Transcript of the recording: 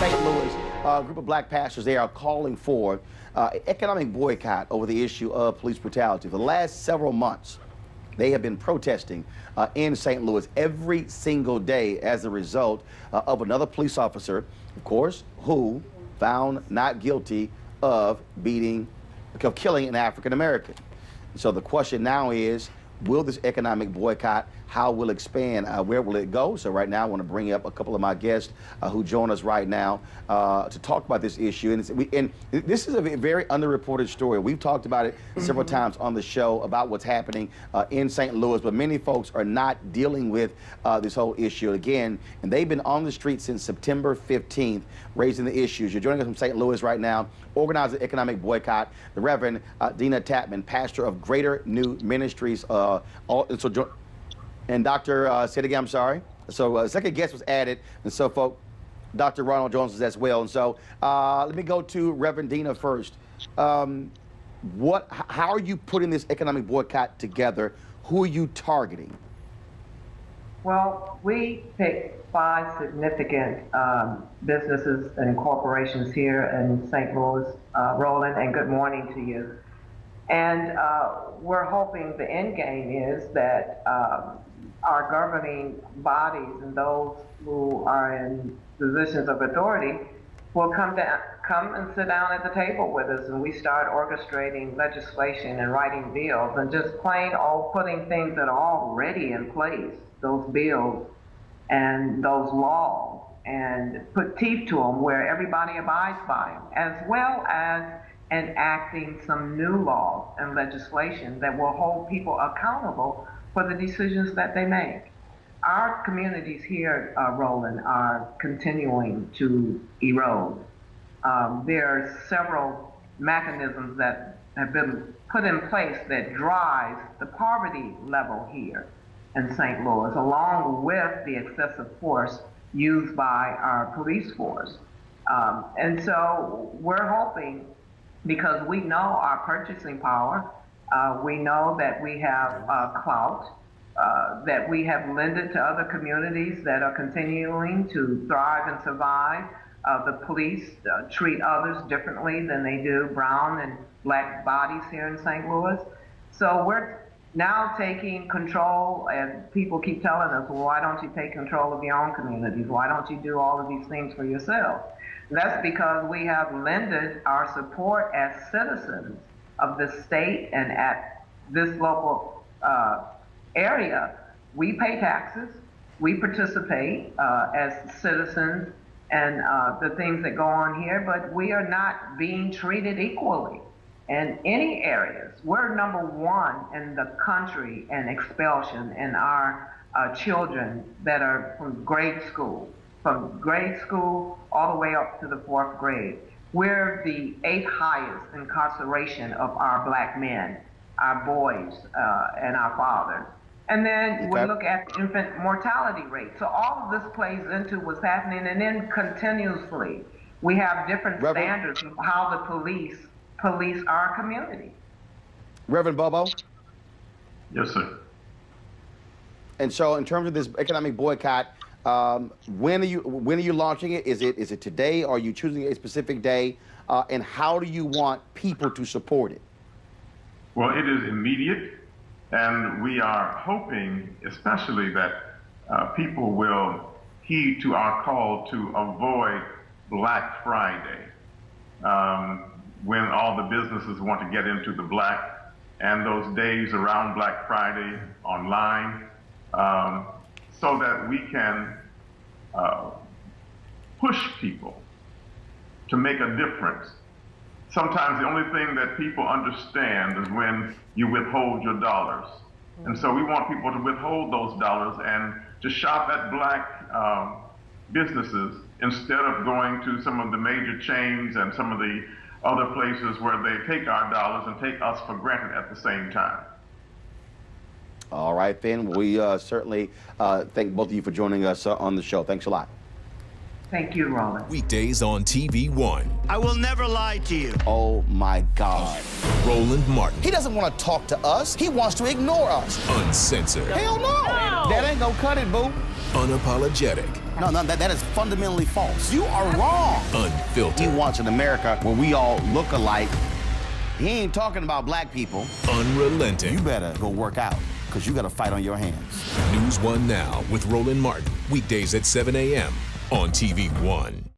St. Louis, a group of black pastors there are calling for economic boycott over the issue of police brutality. For the last several months, they have been protesting in St. Louis every single day as a result of another police officer, of course, who found not guilty of killing an African American. So the question now is, will this economic boycott, how will it expand? Where will it go? So right now I want to bring up a couple of my guests who join us right now to talk about this issue. And this is a very underreported story. We've talked about it several times on the show about what's happening in St. Louis, but many folks are not dealing with this whole issue again. And they've been on the street since September 15th, raising the issues. You're joining us from St. Louis right now, organizing economic boycott, the Reverend Dina Tapman, pastor of Greater New Ministries. And Dr. say it again, I'm sorry. So second guest was added, and so folks, Dr. Ronald Jones is as well. And so let me go to Reverend Dina first. How are you putting this economic boycott together? Who are you targeting? Well, we picked 5 significant businesses and corporations here in St. Louis. Roland, and good morning to you. And we're hoping the end game is that our governing bodies and those who are in positions of authority will come and sit down at the table with us, and we start orchestrating legislation and writing bills and just plain old putting things that are already in place, those bills and those laws, and put teeth to them where everybody abides by them, as well as enacting some new laws and legislation that will hold people accountable for the decisions that they make. Our communities here, Roland, are continuing to erode. There are several mechanisms that have been put in place that drive the poverty level here in St. Louis, along with the excessive force used by our police force. And so we're hoping, because we know our purchasing power, we know that we have clout, that we have lended to other communities that are continuing to thrive and survive. The police treat others differently than they do brown and black bodies here in St. Louis. So we're now taking control, and people keep telling us, well, why don't you take control of your own communities? Why don't you do all of these things for yourself? That's because we have lended our support as citizens of the state and at this local area. We pay taxes, we participate as citizens and the things that go on here, but we are not being treated equally in any areas. We're #1 in the country in expulsion in our children that are from grade school all the way up to the 4th grade. We're the 8th highest incarceration of our black men, our boys, and our fathers. And then we look at infant mortality rate. So all of this plays into what's happening, and then continuously we have different standards of how the police our community. Reverend Bobo? Yes, sir. And so in terms of this economic boycott, when are you launching it? Is it today? Are you choosing a specific day? And how do you want people to support it? Well, it is immediate, and we are hoping especially that people will heed to our call to avoid Black Friday, when all the businesses want to get into the black, and those days around Black Friday online, so that we can push people to make a difference. Sometimes the only thing that people understand is when you withhold your dollars. And so we want people to withhold those dollars and to shop at black businesses instead of going to some of the major chains and some of the other places where they take our dollars and take us for granted at the same time. All right, then. We certainly thank both of you for joining us on the show. Thanks a lot. Thank you, Roland. Weekdays on TV One. I will never lie to you. Oh, my God. Roland Martin. He doesn't want to talk to us. He wants to ignore us. Uncensored. Hell no. That ain't gonna cut it, boo. Unapologetic. No, that is fundamentally false. You are wrong. Unfiltered. He wants an America where we all look alike. He ain't talking about black people. Unrelenting. You better go work out, because you got a fight on your hands. NewsOne Now with Roland Martin. Weekdays at 7 a.m. on TV1.